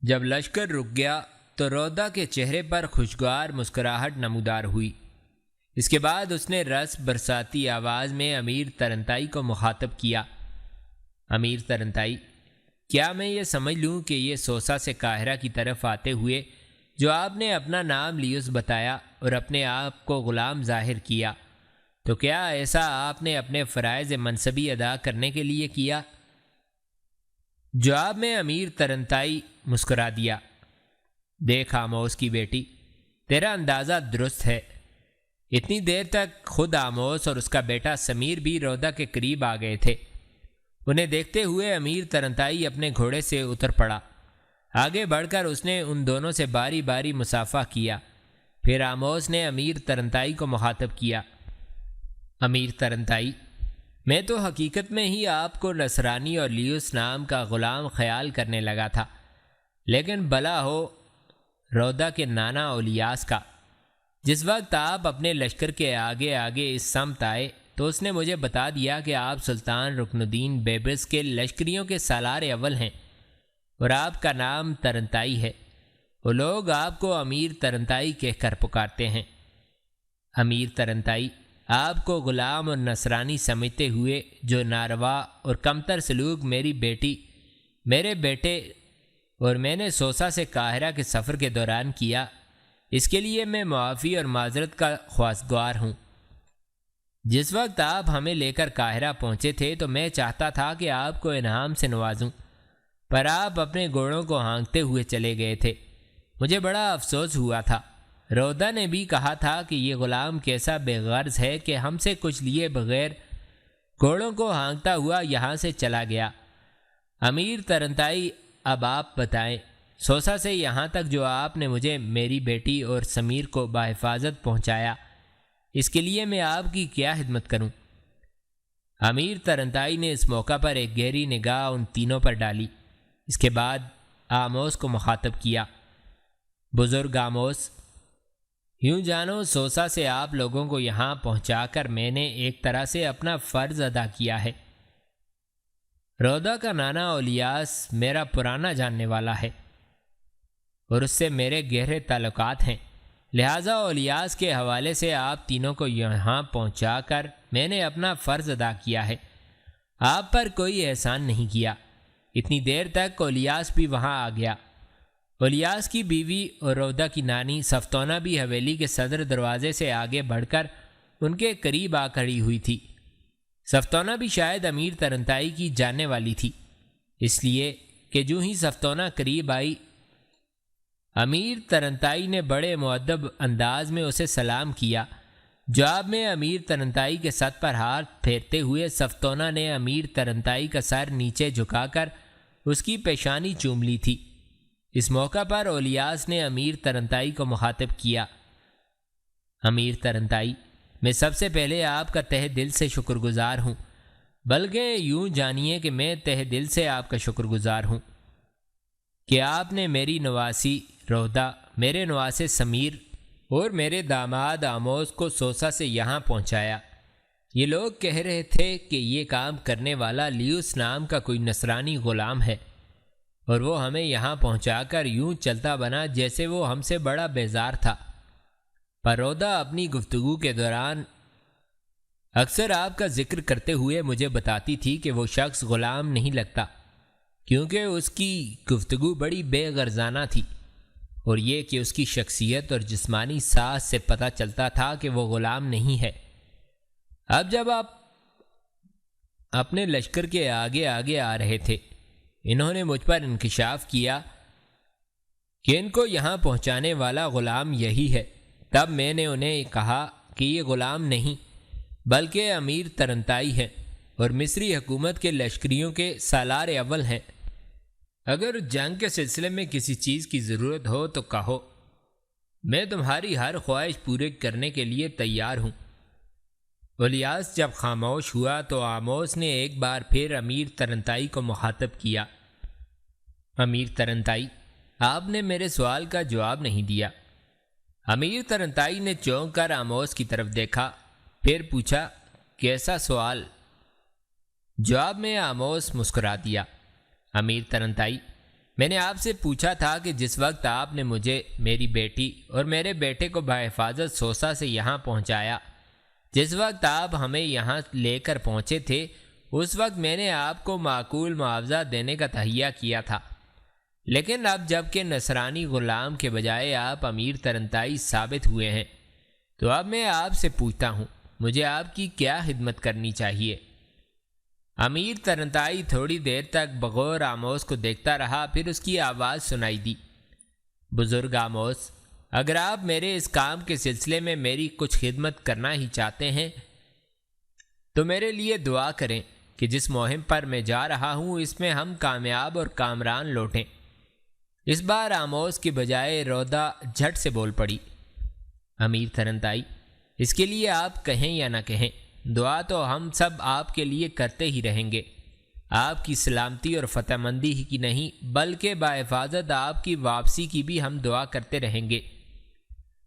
جب لشکر رک گیا تو رودا کے چہرے پر خوشگوار مسکراہٹ نمودار ہوئی۔ اس کے بعد اس نے رس برساتی آواز میں امیر ترنتائی کو مخاطب کیا۔ امیر ترنتائی، کیا میں یہ سمجھ لوں کہ یہ سوسا سے قاہرہ کی طرف آتے ہوئے جو آپ نے اپنا نام لیوس بتایا اور اپنے آپ کو غلام ظاہر کیا، تو کیا ایسا آپ نے اپنے فرائض منصبی ادا کرنے کے لیے کیا؟ جواب میں امیر ترنتائی مسکرا دیا۔ دیکھ آموس کی بیٹی، تیرا اندازہ درست ہے۔ اتنی دیر تک خود آموس اور اس کا بیٹا سمیر بھی رودا کے قریب آ گئے تھے۔ انہیں دیکھتے ہوئے امیر ترنتائی اپنے گھوڑے سے اتر پڑا۔ آگے بڑھ کر اس نے ان دونوں سے باری باری مصافحہ کیا۔ پھر آموس نے امیر ترنتائی کو مخاطب کیا۔ امیر ترنتائی، میں تو حقیقت میں ہی آپ کو نصرانی اور لیوس نام کا غلام خیال کرنے لگا تھا، لیکن بلا ہو رودا کے نانا اولیاس کا۔ جس وقت آپ اپنے لشکر کے آگے آگے اس سمت آئے تو اس نے مجھے بتا دیا کہ آپ سلطان رکن الدین بیبرس کے لشکریوں کے سالار اول ہیں اور آپ کا نام ترنتائی ہے۔ وہ لوگ آپ کو امیر ترنتائی کہہ کر پکارتے ہیں۔ امیر ترنتائی، آپ کو غلام اور نصرانی سمجھتے ہوئے جو ناروا اور کمتر سلوک میری بیٹی، میرے بیٹے اور میں نے سوسا سے قاہرہ کے سفر کے دوران کیا، اس کے لیے میں معافی اور معذرت کا خواستگار ہوں۔ جس وقت آپ ہمیں لے کر قاہرہ پہنچے تھے تو میں چاہتا تھا کہ آپ کو انعام سے نوازوں، پر آپ اپنے گھوڑوں کو ہانکتے ہوئے چلے گئے تھے۔ مجھے بڑا افسوس ہوا تھا۔ رودا نے بھی کہا تھا کہ یہ غلام کیسا بے غرض ہے کہ ہم سے کچھ لیے بغیر گھوڑوں کو ہانکتا ہوا یہاں سے چلا گیا۔ امیر ترنتائی، اب آپ بتائیں، سوسا سے یہاں تک جو آپ نے مجھے، میری بیٹی اور سمیر کو بحفاظت پہنچایا، اس کے لیے میں آپ کی کیا خدمت کروں؟ امیر ترنتائی نے اس موقع پر ایک گہری نگاہ ان تینوں پر ڈالی۔ اس کے بعد آموس کو مخاطب کیا۔ بزرگ آموس، یوں جانو سوسا سے آپ لوگوں کو یہاں پہنچا کر میں نے ایک طرح سے اپنا فرض ادا کیا ہے۔ رودا کا نانا اولیاس میرا پرانا جاننے والا ہے اور اس سے میرے گہرے تعلقات ہیں، لہٰذا اولیاس کے حوالے سے آپ تینوں کو یہاں پہنچا کر میں نے اپنا فرض ادا کیا ہے، آپ پر کوئی احسان نہیں کیا۔ اتنی دیر تک اولیاس بھی وہاں آ گیا۔ اولیاس کی بیوی اور رودا کی نانی سفتونہ بھی حویلی کے صدر دروازے سے آگے بڑھ کر ان کے قریب آ کھڑی ہوئی تھی۔ سفتونہ بھی شاید امیر ترنتائی کی جاننے والی تھی، اس لیے کہ جو ہی سفتونہ قریب آئی، امیر ترنتائی نے بڑے مؤدب انداز میں اسے سلام کیا۔ جواب میں امیر ترنتائی کے سر پر ہاتھ پھیرتے ہوئے سفتونہ نے امیر ترنتائی کا سر نیچے جھکا کر اس کی پیشانی چوم لی تھی۔ اس موقع پر اولیاس نے امیر ترنتائی کو مخاطب کیا۔ امیر ترنتائی، میں سب سے پہلے آپ کا تہہ دل سے شکر گزار ہوں، بلکہ یوں جانیے کہ میں تہہ دل سے آپ کا شکر گزار ہوں کہ آپ نے میری نواسی رودا، میرے نواسے سمیر اور میرے داماد آموس کو سوسا سے یہاں پہنچایا۔ یہ لوگ کہہ رہے تھے کہ یہ کام کرنے والا لیوس نام کا کوئی نصرانی غلام ہے، اور وہ ہمیں یہاں پہنچا کر یوں چلتا بنا جیسے وہ ہم سے بڑا بیزار تھا۔ پر رودا اپنی گفتگو کے دوران اکثر آپ کا ذکر کرتے ہوئے مجھے بتاتی تھی کہ وہ شخص غلام نہیں لگتا، کیونکہ اس کی گفتگو بڑی بے غرضانہ تھی، اور یہ کہ اس کی شخصیت اور جسمانی ساز سے پتہ چلتا تھا کہ وہ غلام نہیں ہے۔ اب جب آپ اپنے لشکر کے آگے آگے آ رہے تھے، انہوں نے مجھ پر انکشاف کیا کہ ان کو یہاں پہنچانے والا غلام یہی ہے۔ تب میں نے انہیں کہا کہ یہ غلام نہیں بلکہ امیر ترنتائی ہے اور مصری حکومت کے لشکریوں کے سالار اول ہیں۔ اگر جنگ کے سلسلے میں کسی چیز کی ضرورت ہو تو کہو، میں تمہاری ہر خواہش پورے کرنے کے لیے تیار ہوں۔ اولیاس جب خاموش ہوا تو آموس نے ایک بار پھر امیر ترنتائی کو مخاطب کیا۔ امیر ترنتائی، آپ نے میرے سوال کا جواب نہیں دیا۔ امیر ترنتائی نے چونک کر آموس کی طرف دیکھا، پھر پوچھا، کیسا سوال؟ جواب میں آموس مسکرا دیا۔ امیر ترنتائی، میں نے آپ سے پوچھا تھا کہ جس وقت آپ نے مجھے، میری بیٹی اور میرے بیٹے کو بحفاظت سوسا سے یہاں پہنچایا، جس وقت آپ ہمیں یہاں لے کر پہنچے تھے، اس وقت میں نے آپ کو معقول معاوضہ دینے کا تہیہ کیا تھا، لیکن اب جب کہ نصرانی غلام کے بجائے آپ امیر ترنتائی ثابت ہوئے ہیں، تو اب میں آپ سے پوچھتا ہوں، مجھے آپ کی کیا خدمت کرنی چاہیے؟ امیر ترنتائی تھوڑی دیر تک بغور آموس کو دیکھتا رہا، پھر اس کی آواز سنائی دی، بزرگ آموس، اگر آپ میرے اس کام کے سلسلے میں میری کچھ خدمت کرنا ہی چاہتے ہیں تو میرے لیے دعا کریں کہ جس مہم پر میں جا رہا ہوں اس میں ہم کامیاب اور کامران لوٹیں۔ اس بار آموس کی بجائے رودا جھٹ سے بول پڑی، امیر ترنتائی، اس کے لیے آپ کہیں یا نہ کہیں، دعا تو ہم سب آپ کے لیے کرتے ہی رہیں گے۔ آپ کی سلامتی اور فتح مندی ہی کی نہیں بلکہ بحفاظت آپ کی واپسی کی بھی ہم دعا کرتے رہیں گے۔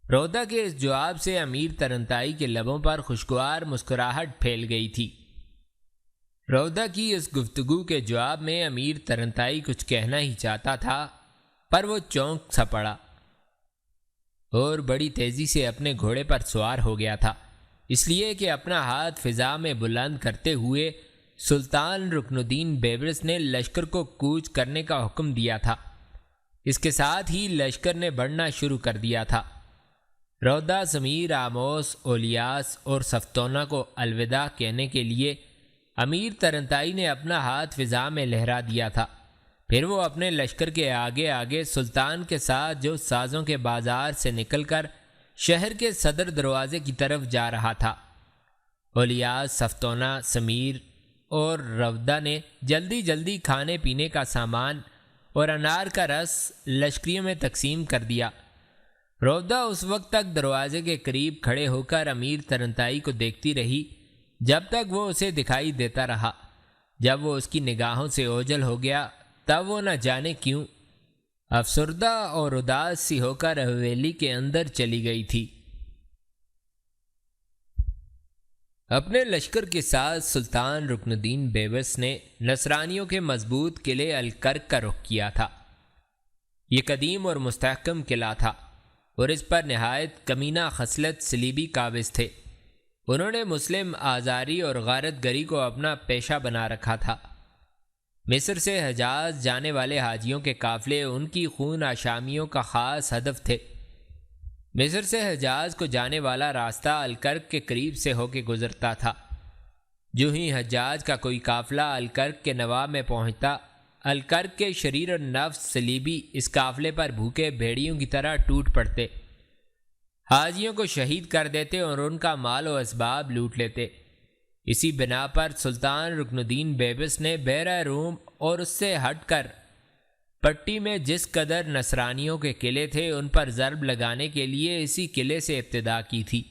رودا کے اس جواب سے امیر ترنتائی کے لبوں پر خوشگوار مسکراہٹ پھیل گئی تھی۔ رودا کی اس گفتگو کے جواب میں امیر ترنتائی کچھ کہنا ہی چاہتا تھا، پر وہ چونک سا پڑا اور بڑی تیزی سے اپنے گھوڑے پر سوار ہو گیا تھا، اس لیے کہ اپنا ہاتھ فضا میں بلند کرتے ہوئے سلطان رکن الدین بیبرس نے لشکر کو کوچ کرنے کا حکم دیا تھا۔ اس کے ساتھ ہی لشکر نے بڑھنا شروع کر دیا تھا۔ رودا، سمیر، آموس، اولیاس اور سفتونہ کو الوداع کہنے کے لیے امیر ترنتائی نے اپنا ہاتھ فضا میں لہرا دیا تھا، پھر وہ اپنے لشکر کے آگے آگے سلطان کے ساتھ جو سازوں کے بازار سے نکل کر شہر کے صدر دروازے کی طرف جا رہا تھا۔ اولیاس، سفتونہ، سمیر اور رودا نے جلدی جلدی کھانے پینے کا سامان اور انار کا رس لشکریوں میں تقسیم کر دیا۔ رودا اس وقت تک دروازے کے قریب کھڑے ہو کر امیر ترنتائی کو دیکھتی رہی جب تک وہ اسے دکھائی دیتا رہا۔ جب وہ اس کی نگاہوں سے اوجھل ہو گیا تب وہ نہ جانے کیوں افسردہ اور اداس سی ہو کر حویلی کے اندر چلی گئی تھی۔ اپنے لشکر کے ساتھ سلطان رکن الدین بیبرس نے نصرانیوں کے مضبوط قلعے الکرک کا رخ کیا تھا۔ یہ قدیم اور مستحکم قلعہ تھا اور اس پر نہایت کمینہ خصلت صلیبی قابض تھے۔ انہوں نے مسلم آزاری اور غارت گری کو اپنا پیشہ بنا رکھا تھا۔ مصر سے حجاز جانے والے حاجیوں کے قافلے ان کی خون آشامیوں کا خاص ہدف تھے۔ مصر سے حجاز کو جانے والا راستہ الکرک کے قریب سے ہو کے گزرتا تھا۔ جو ہی حجاج کا کوئی قافلہ الکرک کے نواح میں پہنچتا، الکرک کے شریر اور نفس صلیبی اس قافلے پر بھوکے بھیڑیوں کی طرح ٹوٹ پڑتے، حاجیوں کو شہید کر دیتے اور ان کا مال و اسباب لوٹ لیتے۔ اسی بنا پر سلطان رکن الدین بیبرس نے بحیرہ روم اور اس سے ہٹ کر پٹی میں جس قدر نصرانیوں کے قلعے تھے ان پر ضرب لگانے کے لیے اسی قلعے سے ابتدا کی تھی۔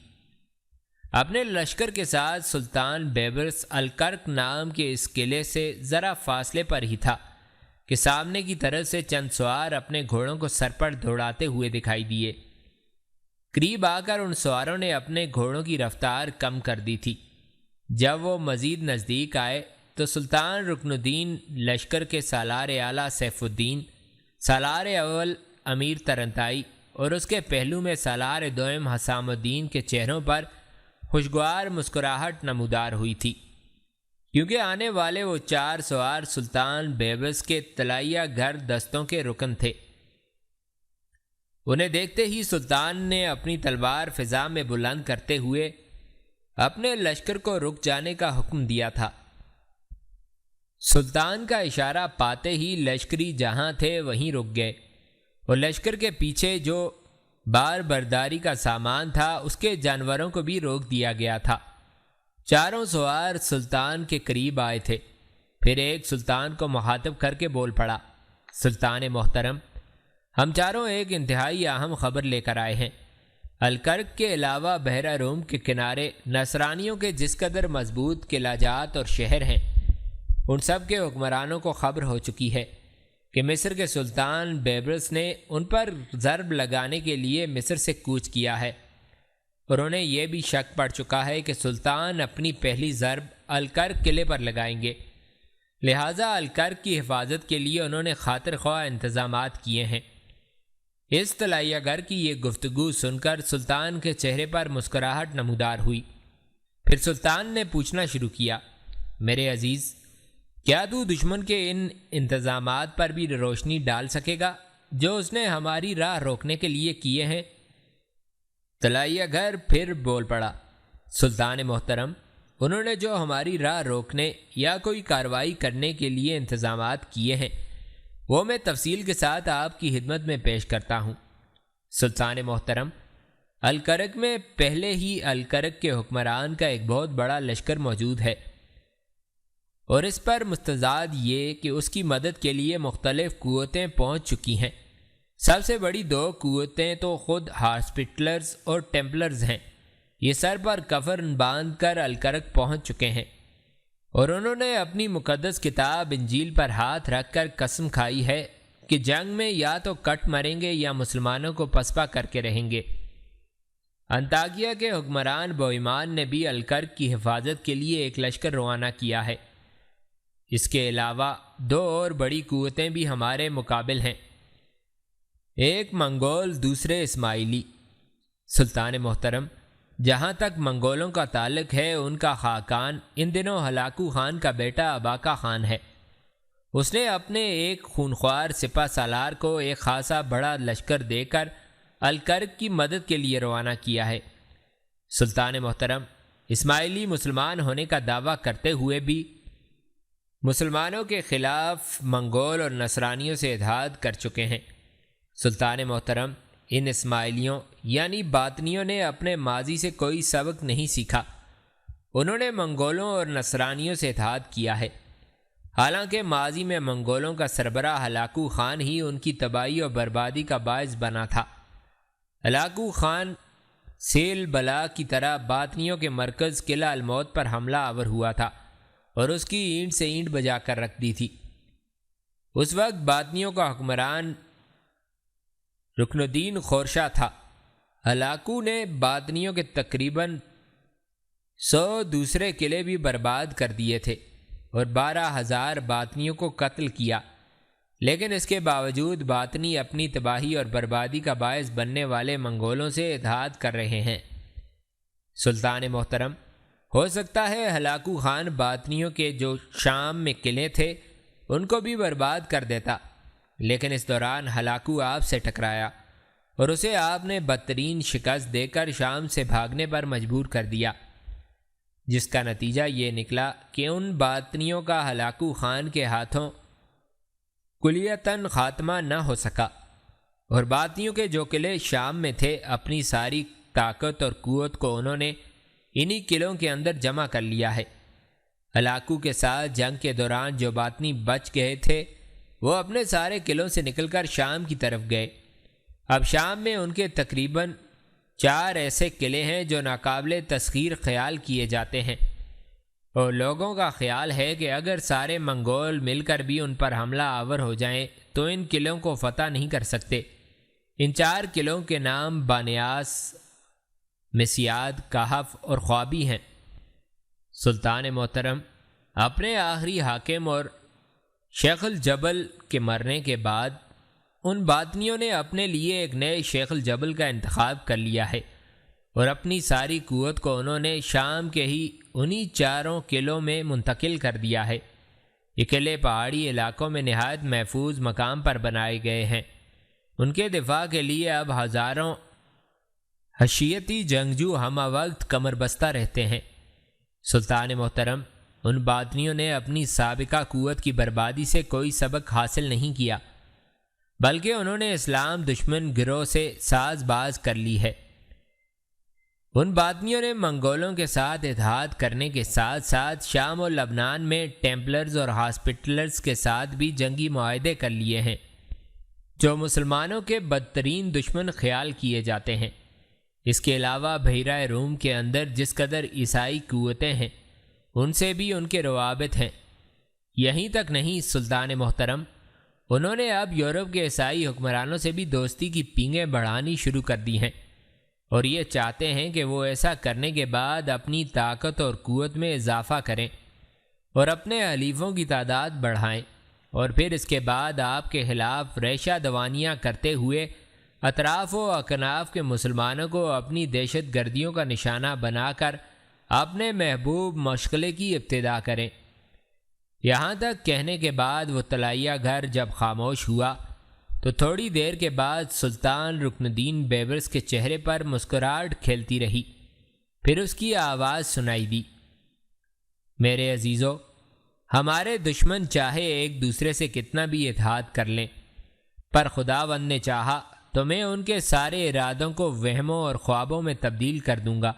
اپنے لشکر کے ساتھ سلطان بیبرس الکرک نام کے اس قلعے سے ذرا فاصلے پر ہی تھا کہ سامنے کی طرف سے چند سوار اپنے گھوڑوں کو سر پر دوڑاتے ہوئے دکھائی دیے۔ قریب آ کر ان سواروں نے اپنے گھوڑوں کی رفتار کم کر دی تھی۔ جب وہ مزید نزدیک آئے تو سلطان رکن الدین لشکر کے سالار اعلیٰ سیف الدین، سالار اول امیر ترنتائی اور اس کے پہلو میں سالار دوئم حسام الدین کے چہروں پر خوشگوار مسکراہٹ نمودار ہوئی تھی، کیونکہ آنے والے وہ 4 سوار سلطان بیبرس کے طلائیہ گھر دستوں کے رکن تھے۔ انہیں دیکھتے ہی سلطان نے اپنی تلوار فضا میں بلند کرتے ہوئے اپنے لشکر کو رک جانے کا حکم دیا تھا۔ سلطان کا اشارہ پاتے ہی لشکری جہاں تھے وہیں رک گئے اور لشکر کے پیچھے جو بار برداری کا سامان تھا اس کے جانوروں کو بھی روک دیا گیا تھا۔ 4 سوار سلطان کے قریب آئے تھے، پھر ایک سلطان کو مخاطب کر کے بول پڑا، سلطان محترم، ہم چاروں ایک انتہائی اہم خبر لے کر آئے ہیں۔ الکرک کے علاوہ بحیرہ روم کے کنارے نصرانیوں کے جس قدر مضبوط قلعہ جات اور شہر ہیں، ان سب کے حکمرانوں کو خبر ہو چکی ہے کہ مصر کے سلطان بیبرس نے ان پر ضرب لگانے کے لیے مصر سے کوچ کیا ہے، اور انہیں یہ بھی شک پڑ چکا ہے کہ سلطان اپنی پہلی ضرب الکرک قلعے پر لگائیں گے۔ لہٰذا الکرک کی حفاظت کے لیے انہوں نے خاطر خواہ انتظامات کیے ہیں۔ اس طلائیہ گر کی یہ گفتگو سن کر سلطان کے چہرے پر مسکراہٹ نمودار ہوئی۔ پھر سلطان نے پوچھنا شروع کیا، میرے عزیز، کیا تو دشمن کے ان انتظامات پر بھی روشنی ڈال سکے گا جو اس نے ہماری راہ روکنے کے لیے کیے ہیں؟ طلائیہ گر پھر بول پڑا، سلطان محترم، انہوں نے جو ہماری راہ روکنے یا کوئی کارروائی کرنے کے لیے انتظامات کیے ہیں وہ میں تفصیل کے ساتھ آپ کی خدمت میں پیش کرتا ہوں۔ سلطان محترم، الکرک میں پہلے ہی الکرک کے حکمران کا ایک بہت بڑا لشکر موجود ہے، اور اس پر مستزاد یہ کہ اس کی مدد کے لیے مختلف قوتیں پہنچ چکی ہیں۔ سب سے بڑی دو قوتیں تو خود ہاسپٹلرز اور ٹیمپلرز ہیں۔ یہ سر پر کفن باندھ کر الکرک پہنچ چکے ہیں، اور انہوں نے اپنی مقدس کتاب انجیل پر ہاتھ رکھ کر قسم کھائی ہے کہ جنگ میں یا تو کٹ مریں گے یا مسلمانوں کو پسپا کر کے رہیں گے۔ انطاکیہ کے حکمران بوئیمان نے بھی الکرک کی حفاظت کے لیے ایک لشکر روانہ کیا ہے۔ اس کے علاوہ دو اور بڑی قوتیں بھی ہمارے مقابل ہیں، ایک منگول، دوسرے اسماعیلی۔ سلطان محترم، جہاں تک منگولوں کا تعلق ہے ان کا خاقان ان دنوں ہلاکو خان کا بیٹا اباقا خان ہے۔ اس نے اپنے ایک خونخوار سپہ سالار کو ایک خاصا بڑا لشکر دے کر الکرک کی مدد کے لیے روانہ کیا ہے۔ سلطان محترم، اسماعیلی مسلمان ہونے کا دعویٰ کرتے ہوئے بھی مسلمانوں کے خلاف منگول اور نصرانیوں سے اتحاد کر چکے ہیں۔ سلطان محترم، ان اسماعیلیوں یعنی باطنیوں نے اپنے ماضی سے کوئی سبق نہیں سیکھا۔ انہوں نے منگولوں اور نصرانیوں سے اتحاد کیا ہے، حالانکہ ماضی میں منگولوں کا سربراہ ہلاکو خان ہی ان کی تباہی اور بربادی کا باعث بنا تھا۔ ہلاکو خان سیل بلا کی طرح باطنیوں کے مرکز قلعہ الموت پر حملہ آور ہوا تھا اور اس کی اینٹ سے اینٹ بجا کر رکھ دی تھی۔ اس وقت باطنیوں کا حکمران رکن الدین خورشہ تھا۔ ہلاکو نے باطنیوں کے تقریباً 100 دوسرے قلعے بھی برباد کر دیے تھے اور 12,000 باطنیوں کو قتل کیا، لیکن اس کے باوجود باطنی اپنی تباہی اور بربادی کا باعث بننے والے منگولوں سے اتحاد کر رہے ہیں۔ سلطان محترم، ہو سکتا ہے ہلاکو خان باطنیوں کے جو شام میں قلعے تھے ان کو بھی برباد کر دیتا، لیکن اس دوران ہلاکو آپ سے ٹکرایا اور اسے آپ نے بدترین شکست دے کر شام سے بھاگنے پر مجبور کر دیا، جس کا نتیجہ یہ نکلا کہ ان باطنیوں کا ہلاکو خان کے ہاتھوں کلیتاً خاتمہ نہ ہو سکا، اور باطنیوں کے جو قلعے شام میں تھے اپنی ساری طاقت اور قوت کو انہوں نے انہی قلعوں کے اندر جمع کر لیا ہے۔ ہلاکو کے ساتھ جنگ کے دوران جو باطنی بچ گئے تھے وہ اپنے سارے قلعوں سے نکل کر شام کی طرف گئے۔ اب شام میں ان کے تقریباً 4 ایسے قلعے ہیں جو ناقابل تسخیر خیال کیے جاتے ہیں، اور لوگوں کا خیال ہے کہ اگر سارے منگول مل کر بھی ان پر حملہ آور ہو جائیں تو ان قلعوں کو فتح نہیں کر سکتے۔ ان 4 قلعوں کے نام بانیاس، مسیاد، کہف اور خوابی ہیں۔ سلطان محترم، اپنے آخری حاکم اور شیخ الجبل کے مرنے کے بعد ان باطنیوں نے اپنے لیے ایک نئے شیخ الجبل کا انتخاب کر لیا ہے، اور اپنی ساری قوت کو انہوں نے شام کے ہی انہی 4 قلعوں میں منتقل کر دیا ہے۔ یہ قلعے پہاڑی علاقوں میں نہایت محفوظ مقام پر بنائے گئے ہیں۔ ان کے دفاع کے لیے اب ہزاروں حشیتی جنگجو ہمہ وقت کمر بستہ رہتے ہیں۔ سلطان محترم، ان باطنیوں نے اپنی سابقہ قوت کی بربادی سے کوئی سبق حاصل نہیں کیا، بلکہ انہوں نے اسلام دشمن گروہ سے ساز باز کر لی ہے۔ ان باطنیوں نے منگولوں کے ساتھ اتحاد کرنے کے ساتھ ساتھ شام اور لبنان میں ٹیمپلرز اور ہاسپٹلرز کے ساتھ بھی جنگی معاہدے کر لیے ہیں، جو مسلمانوں کے بدترین دشمن خیال کیے جاتے ہیں۔ اس کے علاوہ بحیرہ روم کے اندر جس قدر عیسائی قوتیں ہیں ان سے بھی ان کے روابط ہیں۔ یہیں تک نہیں سلطان محترم، انہوں نے اب یورپ کے عیسائی حکمرانوں سے بھی دوستی کی پینگیں بڑھانی شروع کر دی ہیں، اور یہ چاہتے ہیں کہ وہ ایسا کرنے کے بعد اپنی طاقت اور قوت میں اضافہ کریں۔ اور اپنے حلیفوں کی تعداد بڑھائیں، اور پھر اس کے بعد آپ کے خلاف ریشہ دوانیاں کرتے ہوئے اطراف و اکناف کے مسلمانوں کو اپنی دہشت گردیوں کا نشانہ بنا کر اپنے محبوب مشغلے کی ابتدا کریں۔ یہاں تک کہنے کے بعد وہ طلائیہ گھر جب خاموش ہوا تو تھوڑی دیر کے بعد سلطان رکن الدین بیبرس کے چہرے پر مسکراہٹ کھیلتی رہی۔ پھر اس کی آواز سنائی دی، میرے عزیزو، ہمارے دشمن چاہے ایک دوسرے سے کتنا بھی اتحاد کر لیں، پر خداوند نے چاہا تو میں ان کے سارے ارادوں کو وہموں اور خوابوں میں تبدیل کر دوں گا۔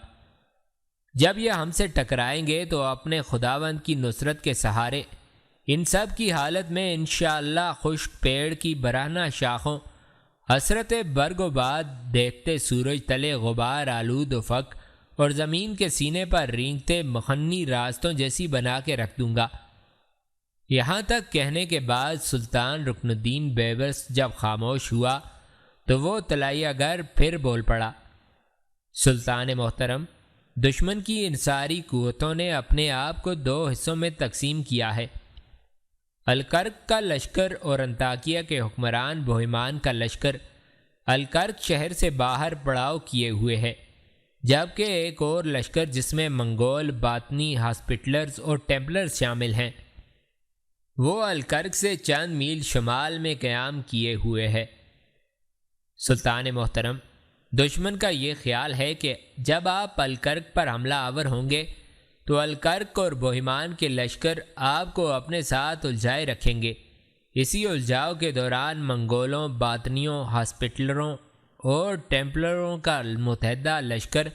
جب یہ ہم سے ٹکرائیں گے تو اپنے خداوند کی نصرت کے سہارے ان سب کی حالت میں انشاءاللہ خشک پیڑ کی برہنہ شاخوں، حسرت برگ و باد دیکھتے سورج تلے غبار آلود افق اور زمین کے سینے پر رینگتے مخنی راستوں جیسی بنا کے رکھ دوں گا۔ یہاں تک کہنے کے بعد سلطان رکن الدین بیبرس جب خاموش ہوا تو وہ طلائیہ گر پھر بول پڑا، سلطان محترم، دشمن کی انصاری قوتوں نے اپنے آپ کو 2 حصوں میں تقسیم کیا ہے۔ الکرک کا لشکر اور انطاکیہ کے حکمران بوہیمان کا لشکر الکرک شہر سے باہر پڑاؤ کیے ہوئے ہے، جبکہ ایک اور لشکر جس میں منگول، باطنی، ہاسپٹلرز اور ٹیمپلرز شامل ہیں، وہ الکرک سے چند میل شمال میں قیام کیے ہوئے ہے۔ سلطان محترم، دشمن کا یہ خیال ہے کہ جب آپ الکرک پر حملہ آور ہوں گے تو الکرک اور بوہیمان کے لشکر آپ کو اپنے ساتھ الجھائے رکھیں گے۔ اسی الجھاؤ کے دوران منگولوں، باطنیوں، ہاسپٹلروں اور ٹیمپلروں کا متحدہ لشکر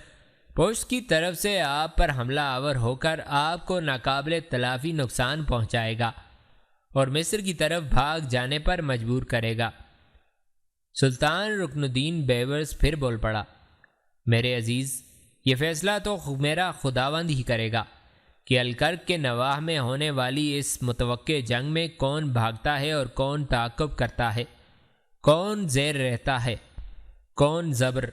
پشت کی طرف سے آپ پر حملہ آور ہو کر آپ کو ناقابل تلافی نقصان پہنچائے گا اور مصر کی طرف بھاگ جانے پر مجبور کرے گا۔ سلطان رکن الدین بیبرس پھر بول پڑا، میرے عزیز، یہ فیصلہ تو میرا خداوند ہی کرے گا کہ الکرک کے نواح میں ہونے والی اس متوقع جنگ میں کون بھاگتا ہے اور کون تعاقب کرتا ہے، کون زیر رہتا ہے، کون زبر،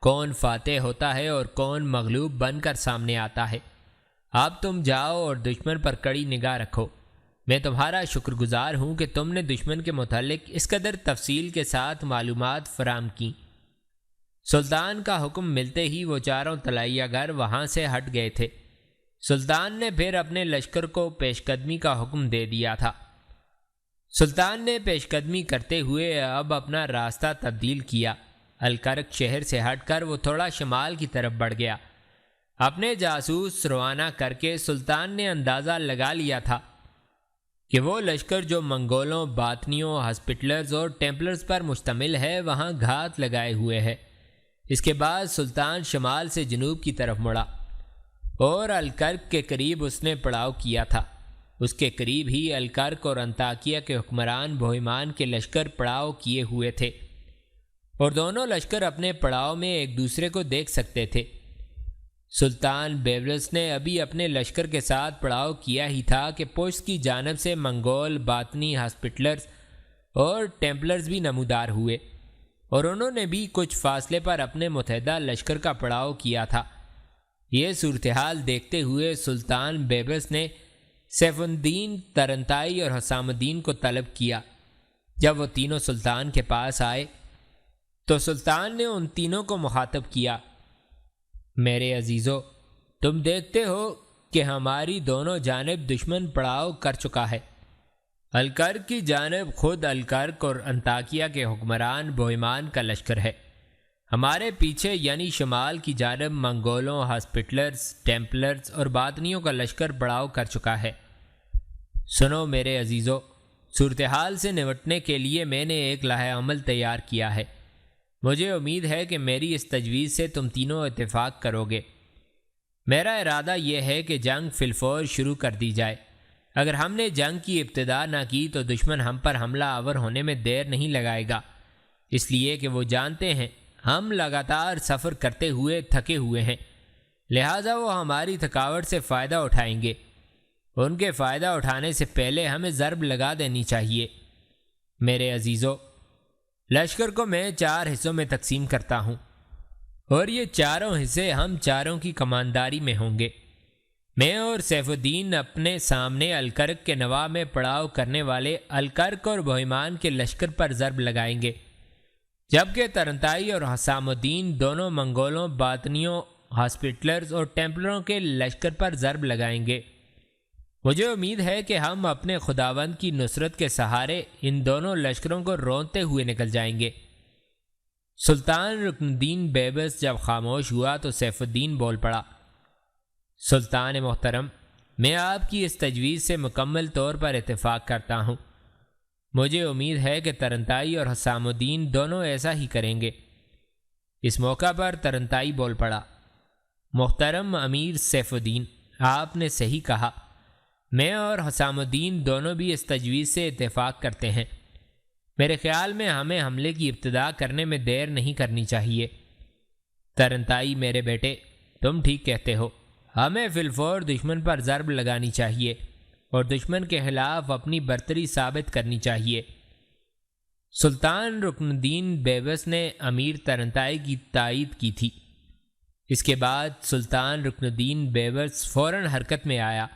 کون فاتح ہوتا ہے اور کون مغلوب بن کر سامنے آتا ہے۔ اب تم جاؤ اور دشمن پر کڑی نگاہ رکھو۔ میں تمہارا شکر گزار ہوں کہ تم نے دشمن کے متعلق اس قدر تفصیل کے ساتھ معلومات فراہم کیں۔ سلطان کا حکم ملتے ہی وہ چاروں طلائیہ گر وہاں سے ہٹ گئے تھے۔ سلطان نے پھر اپنے لشکر کو پیش قدمی کا حکم دے دیا تھا۔ سلطان نے پیش قدمی کرتے ہوئے اب اپنا راستہ تبدیل کیا۔ الکرک شہر سے ہٹ کر وہ تھوڑا شمال کی طرف بڑھ گیا۔ اپنے جاسوس روانہ کر کے سلطان نے اندازہ لگا لیا تھا کہ وہ لشکر جو منگولوں، باطنیوں، ہاسپٹلرز اور ٹیمپلرز پر مشتمل ہے وہاں گھات لگائے ہوئے ہے۔ اس کے بعد سلطان شمال سے جنوب کی طرف مڑا اور الکرک کے قریب اس نے پڑاؤ کیا تھا۔ اس کے قریب ہی الکرک اور انطاکیہ کے حکمران بوہیمان کے لشکر پڑاؤ کیے ہوئے تھے اور دونوں لشکر اپنے پڑاؤ میں ایک دوسرے کو دیکھ سکتے تھے۔ سلطان بیبرس نے ابھی اپنے لشکر کے ساتھ پڑاؤ کیا ہی تھا کہ پشت کی جانب سے منگول، باطنی، ہاسپٹلرز اور ٹیمپلرز بھی نمودار ہوئے اور انہوں نے بھی کچھ فاصلے پر اپنے متحدہ لشکر کا پڑاؤ کیا تھا۔ یہ صورتحال دیکھتے ہوئے سلطان بیبرس نے سیف الدین ترنتائی اور حسام الدین کو طلب کیا۔ جب وہ تینوں سلطان کے پاس آئے تو سلطان نے ان تینوں کو مخاطب کیا، میرے عزیزو، تم دیکھتے ہو کہ ہماری دونوں جانب دشمن پڑاؤ کر چکا ہے۔ الکرک کی جانب خود الکرک اور انطاکیہ کے حکمران بوہیمان کا لشکر ہے۔ ہمارے پیچھے یعنی شمال کی جانب منگولوں، ہاسپٹلرز، ٹیمپلرز اور باطنیوں کا لشکر پڑاؤ کر چکا ہے۔ سنو میرے عزیزو، صورتحال سے نمٹنے کے لیے میں نے ایک لائحہ عمل تیار کیا ہے۔ مجھے امید ہے کہ میری اس تجویز سے تم تینوں اتفاق کرو گے۔ میرا ارادہ یہ ہے کہ جنگ فی الفور شروع کر دی جائے۔ اگر ہم نے جنگ کی ابتدا نہ کی تو دشمن ہم پر حملہ آور ہونے میں دیر نہیں لگائے گا، اس لیے کہ وہ جانتے ہیں ہم لگاتار سفر کرتے ہوئے تھکے ہوئے ہیں، لہٰذا وہ ہماری تھکاوٹ سے فائدہ اٹھائیں گے۔ ان کے فائدہ اٹھانے سے پہلے ہمیں ضرب لگا دینی چاہیے۔ میرے عزیزو، لشکر کو میں 4 حصوں میں تقسیم کرتا ہوں اور یہ چاروں حصے ہم چاروں کی کمانداری میں ہوں گے۔ میں اور سیف الدین اپنے سامنے الکرک کے نواح میں پڑاؤ کرنے والے الکرک اور بہیمان کے لشکر پر ضرب لگائیں گے، جبکہ ترنتائی اور حسام الدین دونوں منگولوں، باطنیوں، ہاسپٹلرز اور ٹیمپلروں کے لشکر پر ضرب لگائیں گے۔ مجھے امید ہے کہ ہم اپنے خداوند کی نصرت کے سہارے ان دونوں لشکروں کو رونتے ہوئے نکل جائیں گے۔ سلطان رکن الدین بیبرس جب خاموش ہوا تو سیف الدین بول پڑا، سلطان محترم، میں آپ کی اس تجویز سے مکمل طور پر اتفاق کرتا ہوں۔ مجھے امید ہے کہ ترنتائی اور حسام الدین دونوں ایسا ہی کریں گے۔ اس موقع پر ترنتائی بول پڑا، محترم امیر سیف الدین، آپ نے صحیح کہا، میں اور حسام الدین دونوں بھی اس تجویز سے اتفاق کرتے ہیں۔ میرے خیال میں ہمیں حملے کی ابتدا کرنے میں دیر نہیں کرنی چاہیے۔ ترنتائی میرے بیٹے، تم ٹھیک کہتے ہو، ہمیں فی الفور دشمن پر ضرب لگانی چاہیے اور دشمن کے خلاف اپنی برتری ثابت کرنی چاہیے۔ سلطان رکن الدین بیبرس نے امیر ترنتائی کی تائید کی تھی۔ اس کے بعد سلطان رکن الدین بیبرس فوراً حرکت میں آیا۔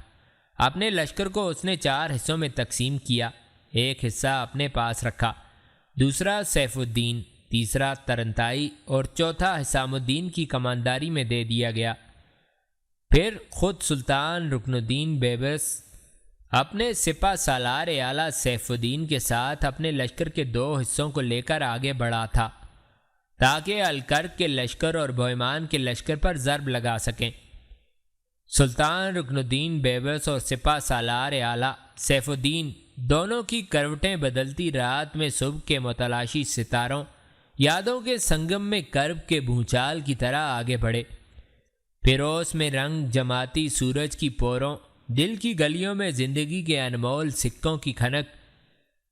اپنے لشکر کو اس نے 4 حصوں میں تقسیم کیا، ایک حصہ اپنے پاس رکھا، دوسرا سیف الدین، تیسرا ترنتائی اور چوتھا حسام الدین کی کمانداری میں دے دیا گیا۔ پھر خود سلطان رکن الدین بیبرس اپنے سپہ سالار اعلیٰ سیف الدین کے ساتھ اپنے لشکر کے 2 حصوں کو لے کر آگے بڑھا تھا تاکہ الکرک کے لشکر اور بہیمان کے لشکر پر ضرب لگا سکیں۔ سلطان رکن الدین بیبرس اور سپہ سالار اعلیٰ سیف الدین دونوں کی کروٹیں بدلتی رات میں صبح کے متلاشی ستاروں، یادوں کے سنگم میں کرب کے بھونچال کی طرح آگے بڑھے۔ فیروز میں رنگ جماتی سورج کی پوروں، دل کی گلیوں میں زندگی کے انمول سکوں کی کھنک،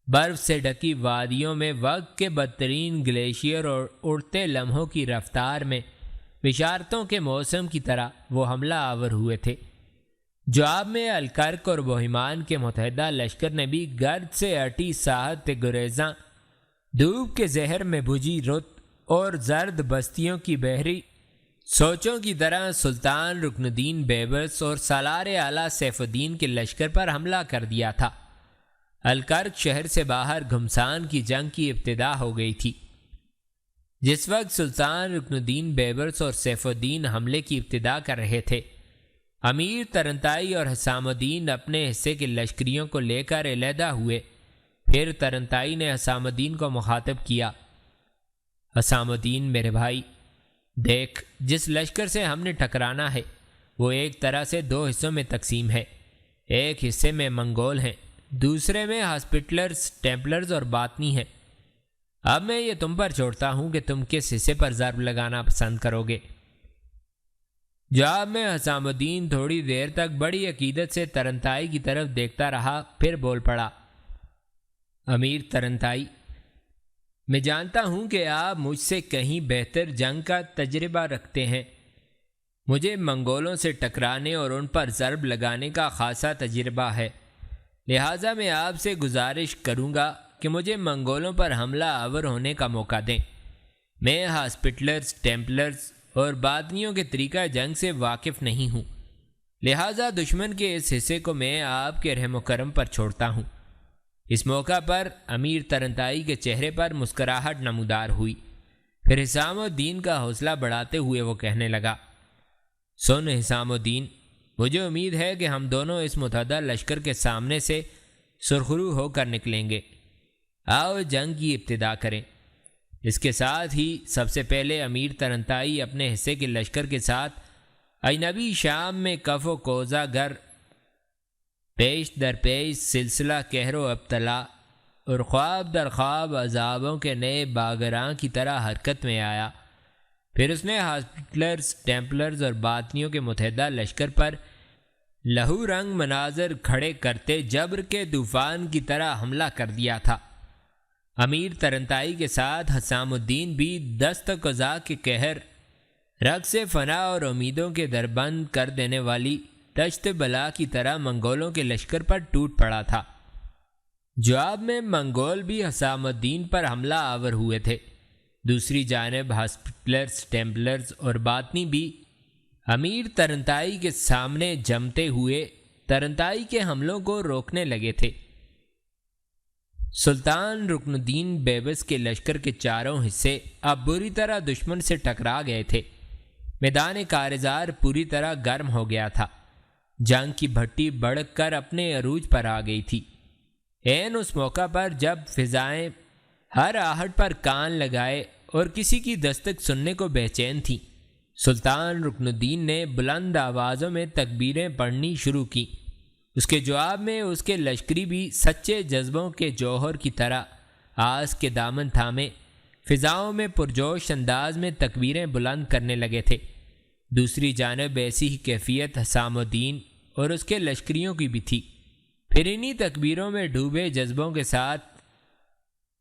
برف سے ڈھکی وادیوں میں وقت کے بدترین گلیشیئر اور اڑتے لمحوں کی رفتار میں بشارتوں کے موسم کی طرح وہ حملہ آور ہوئے تھے۔ جواب میں الکرک اور بہیمان کے متحدہ لشکر نے بھی گرد سے اٹی ساحت گریزاں، دھوپ کے زہر میں بجھی رت اور زرد بستیوں کی بحری سوچوں کی طرح سلطان رکن الدین بیبرس اور سالار اعلیٰ سیف الدین کے لشکر پر حملہ کر دیا تھا۔ الکرک شہر سے باہر گھمسان کی جنگ کی ابتدا ہو گئی تھی۔ جس وقت سلطان رکن الدین بیبرس اور سیف الدین حملے کی ابتدا کر رہے تھے، امیر ترنتائی اور حسام الدین اپنے حصے کے لشکریوں کو لے کر علیحدہ ہوئے۔ پھر ترنتائی نے حسام الدین کو مخاطب کیا، حسام الدین میرے بھائی، دیکھ، جس لشکر سے ہم نے ٹکرانا ہے وہ ایک طرح سے 2 حصوں میں تقسیم ہے۔ ایک حصے میں منگول ہیں، دوسرے میں ہاسپٹلرز، ٹیمپلرز اور باطنی ہیں۔ اب میں یہ تم پر چھوڑتا ہوں کہ تم کس حصے پر ضرب لگانا پسند کرو گے۔ جواب میں حسام الدین تھوڑی دیر تک بڑی عقیدت سے ترنتائی کی طرف دیکھتا رہا، پھر بول پڑا، امیر ترنتائی، میں جانتا ہوں کہ آپ مجھ سے کہیں بہتر جنگ کا تجربہ رکھتے ہیں۔ مجھے منگولوں سے ٹکرانے اور ان پر ضرب لگانے کا خاصا تجربہ ہے، لہٰذا میں آپ سے گزارش کروں گا کہ مجھے منگولوں پر حملہ آور ہونے کا موقع دیں۔ میں ہاسپٹلرز، ٹیمپلرز اور باطنیوں کے طریقہ جنگ سے واقف نہیں ہوں، لہٰذا دشمن کے اس حصے کو میں آپ کے رحم و کرم پر چھوڑتا ہوں۔ اس موقع پر امیر ترنتائی کے چہرے پر مسکراہٹ نمودار ہوئی۔ پھر حسام الدین کا حوصلہ بڑھاتے ہوئے وہ کہنے لگا، سن حسام الدین، مجھے امید ہے کہ ہم دونوں اس متحدہ لشکر کے سامنے سے سرخرو ہو کر نکلیں گے۔ آؤ جنگ کی ابتدا کریں۔ اس کے ساتھ ہی سب سے پہلے امیر ترنتائی اپنے حصے کے لشکر کے ساتھ اجنبی شام میں کف و کوزہ گر پیش در پیش سلسلہ قہر و ابتلا اور خواب در خواب عذابوں کے نئے باگراں کی طرح حرکت میں آیا۔ پھر اس نے ہاسپٹلرز، ٹیمپلرز اور باطنیوں کے متحدہ لشکر پر لہو رنگ مناظر کھڑے کرتے جبر کے طوفان کی طرح حملہ کر دیا تھا۔ امیر ترنتائی کے ساتھ حسام الدین بھی دست قضا کے قہر، رقص فنا اور امیدوں کے دربند کر دینے والی دشت بلا کی طرح منگولوں کے لشکر پر ٹوٹ پڑا تھا۔ جواب میں منگول بھی حسام الدین پر حملہ آور ہوئے تھے۔ دوسری جانب ہاسپٹلرز، ٹیمپلرز اور باطنی بھی امیر ترنتائی کے سامنے جمتے ہوئے ترنتائی کے حملوں کو روکنے لگے تھے۔ سلطان رکن الدین بیبرس کے لشکر کے چاروں حصے اب بری طرح دشمن سے ٹکرا گئے تھے۔ میدان کارزار پوری طرح گرم ہو گیا تھا۔ جنگ کی بھٹی بڑھ کر اپنے عروج پر آ گئی تھی۔ عین اس موقع پر جب فضائیں ہر آہٹ پر کان لگائے اور کسی کی دستک سننے کو بے چین تھیں، سلطان رکن الدین نے بلند آوازوں میں تکبیریں پڑھنی شروع کی۔ اس کے جواب میں اس کے لشکری بھی سچے جذبوں کے جوہر کی طرح آس کے دامن تھامے فضاؤں میں پرجوش انداز میں تکبیریں بلند کرنے لگے تھے۔ دوسری جانب ایسی ہی کیفیت حسام الدین اور اس کے لشکریوں کی بھی تھی۔ پھر انہی تکبیروں میں ڈوبے جذبوں کے ساتھ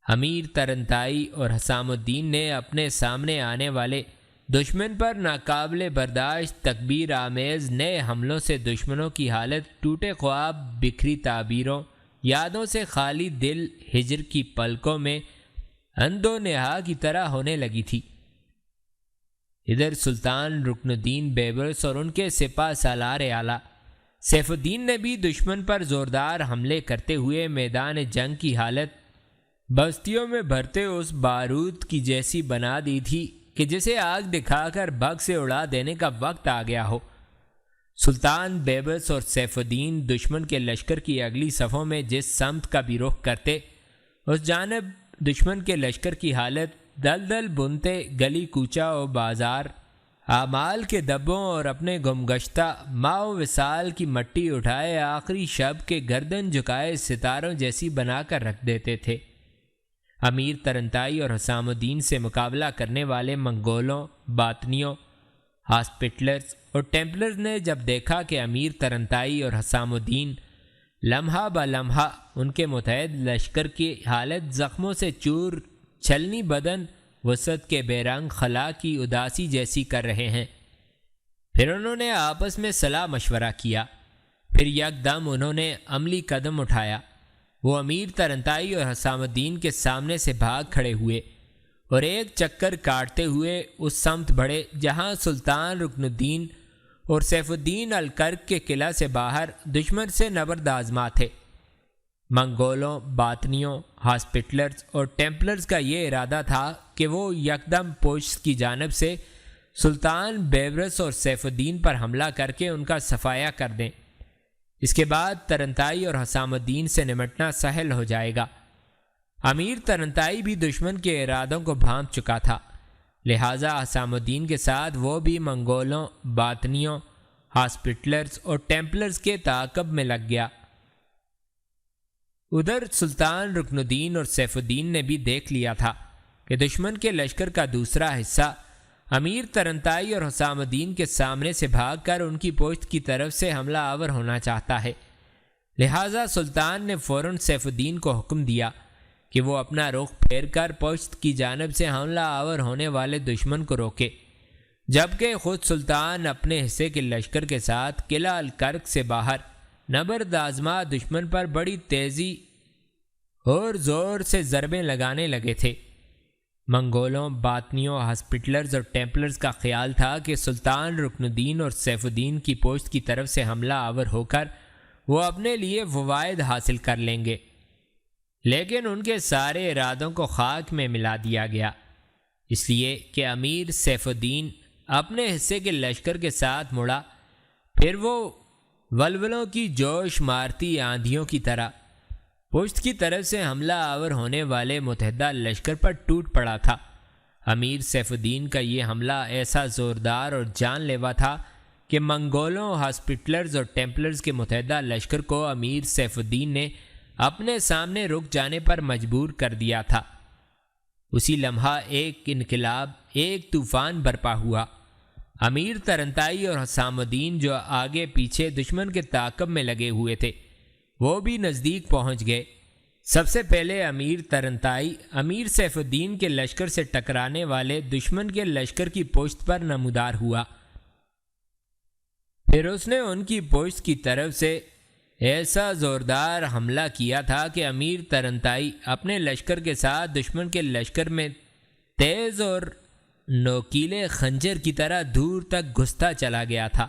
امیر ترنتائی اور حسام الدین نے اپنے سامنے آنے والے دشمن پر ناقابل برداشت تکبیر آمیز نئے حملوں سے دشمنوں کی حالت ٹوٹے خواب، بکھری تعبیروں، یادوں سے خالی دل ہجر کی پلکوں میں اندو نہا کی طرح ہونے لگی تھی۔ ادھر سلطان رکن الدین بیبرس اور ان کے سپہ سالار اعلیٰ سیف الدین نے بھی دشمن پر زوردار حملے کرتے ہوئے میدان جنگ کی حالت بستیوں میں بھرتے اس بارود کی جیسی بنا دی تھی کہ جسے آگ دکھا کر بگ سے اڑا دینے کا وقت آ گیا ہو۔ سلطان بیبرس اور سیف الدین دشمن کے لشکر کی اگلی صفوں میں جس سمت کا بھی رخ کرتے، اس جانب دشمن کے لشکر کی حالت دلدل بنتے گلی کوچہ و بازار، اعمال کے دبوں اور اپنے گمگشتہ ماہ و وصال کی مٹی اٹھائے آخری شب کے گردن جھکائے ستاروں جیسی بنا کر رکھ دیتے تھے۔ امیر ترنتائی اور حسام الدین سے مقابلہ کرنے والے منگولوں، باطنیوں، ہاسپٹلرز اور ٹیمپلرز نے جب دیکھا کہ امیر ترنتائی اور حسام الدین لمحہ با لمحہ ان کے متحد لشکر کی حالت زخموں سے چور، چھلنی بدن وسعت کے بے رنگ خلا کی اداسی جیسی کر رہے ہیں، پھر انہوں نے آپس میں صلاح مشورہ کیا۔ پھر یک دم انہوں نے عملی قدم اٹھایا۔ وہ امیر ترنتائی اور حسام الدین کے سامنے سے بھاگ کھڑے ہوئے اور ایک چکر کاٹتے ہوئے اس سمت بڑھے جہاں سلطان رکن الدین اور سیف الدین الکرک کے قلعہ سے باہر دشمن سے نبرد آزما تھے۔ منگولوں، باطنیوں، ہاسپٹلرز اور ٹیمپلرز کا یہ ارادہ تھا کہ وہ یکدم پشت کی جانب سے سلطان بیبرس اور سیف الدین پر حملہ کر کے ان کا صفایا کر دیں۔ اس کے بعد ترنتائی اور حسام الدین سے نمٹنا سہل ہو جائے گا۔ امیر ترنتائی بھی دشمن کے ارادوں کو بھانپ چکا تھا، لہٰذا حسام الدین کے ساتھ وہ بھی منگولوں، باطنیوں، ہاسپٹلرز اور ٹیمپلرز کے تعاقب میں لگ گیا۔ ادھر سلطان رکن الدین اور سیف الدین نے بھی دیکھ لیا تھا کہ دشمن کے لشکر کا دوسرا حصہ امیر ترنتائی اور حسام الدین کے سامنے سے بھاگ کر ان کی پشت کی طرف سے حملہ آور ہونا چاہتا ہے، لہٰذا سلطان نے فوراً سیف الدین کو حکم دیا کہ وہ اپنا رخ پھیر کر پشت کی جانب سے حملہ آور ہونے والے دشمن کو روکے، جبکہ خود سلطان اپنے حصے کے لشکر کے ساتھ قلعہ الکرک سے باہر نبرد آزما دشمن پر بڑی تیزی اور زور سے ضربیں لگانے لگے تھے۔ منگولوں، باطنیوں، ہاسپٹلرز اور ٹیمپلرز کا خیال تھا کہ سلطان رکن الدین اور سیف الدین کی پشت کی طرف سے حملہ آور ہو کر وہ اپنے لیے فوائد حاصل کر لیں گے، لیکن ان کے سارے ارادوں کو خاک میں ملا دیا گیا، اس لیے کہ امیر سیف الدین اپنے حصے کے لشکر کے ساتھ مڑا۔ پھر وہ ولولوں کی جوش مارتی آندھیوں کی طرح پشت کی طرف سے حملہ آور ہونے والے متحدہ لشکر پر ٹوٹ پڑا تھا۔ امیر سیف الدین کا یہ حملہ ایسا زوردار اور جان لیوا تھا کہ منگولوں، ہاسپٹلرز اور ٹیمپلرز کے متحدہ لشکر کو امیر سیف الدین نے اپنے سامنے رک جانے پر مجبور کر دیا تھا۔ اسی لمحہ ایک انقلاب، ایک طوفان برپا ہوا۔ امیر ترنتائی اور حسام الدین جو آگے پیچھے دشمن کے تعاقب میں لگے ہوئے تھے، وہ بھی نزدیک پہنچ گئے۔ سب سے پہلے امیر ترنتائی امیر سیف الدین کے لشکر سے ٹکرانے والے دشمن کے لشکر کی پشت پر نمودار ہوا، پھر اس نے ان کی پشت کی طرف سے ایسا زوردار حملہ کیا تھا کہ امیر ترنتائی اپنے لشکر کے ساتھ دشمن کے لشکر میں تیز اور نوکیلے خنجر کی طرح دور تک گھستا چلا گیا تھا۔